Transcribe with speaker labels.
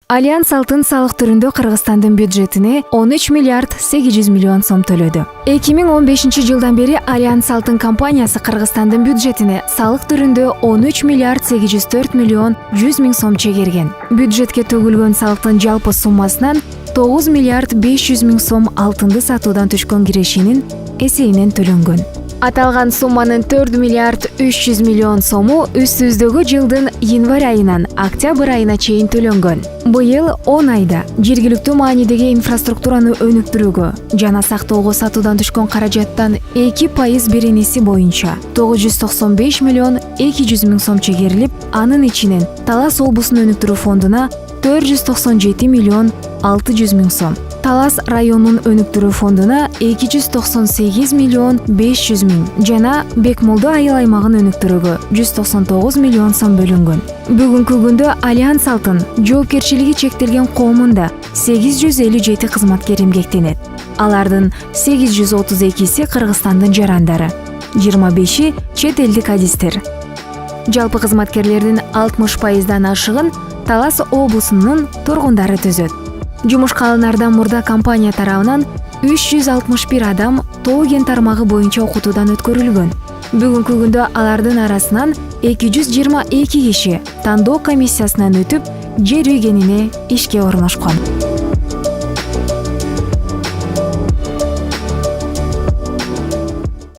Speaker 1: Альянс алтын салык түрүндө Кыргызстандын бюджетине 13 миллиард 800 миллион сом төлөдү. 2015 жылдан бери Альянс алтын компаниясы Кыргызстандын бюджетине салык түрүндө 13 миллиард 804 миллион 100 миң сом чегерген. Бюджетке төгүлгөн салыктын жалпы суммасынан 9 миллиард 500 миң сом алтынды сатуудан түшкөн кирешинин эсебинен төлөнгөн. Аталган сумманын 4 миллиард 300 миллион сому үстүбүздөгү жылдын январь айынан октябрь айына чейин төлөнгөн. Быйыл 10 айда жергиликтүү маанидеги инфраструктураны өнүктүрүүгө жана сактоого сатуудан түшкөн каражаттан 2% беренеси боюнча 995 миллион 200 миң сом чегерилип, анын ичинен Талас облусун өнүктүрүү фондуна 497 миллион 600 миң сом, Талас районун өнүктүрүү фондуна 298 миллион 500 миң жана Бекмолдо айыл аймагын өнүктүрүүгө 199 миллион сом бөлүнгөн. Бүгүнкү күндө Альянс алтын жоопкерчилиги чектелген коомунда 857 кызматкер эмгектенет. Алардын 832си Кыргызстандын жарандары, 25и чет элдик адистер. Жалпы кызматкерлердин 60%дан ашыгын Талас облусунун тургундары төзөт. Жумушка алынардан мурда компания тарабынан 361 адам тоо кен тармагы боюнча окутуудан өткөрүлгөн. Бүгүнкү күндө алардын арасынан 222 киши тандоо комиссиясынан өтүп, жер үй кенине ишке орношкон.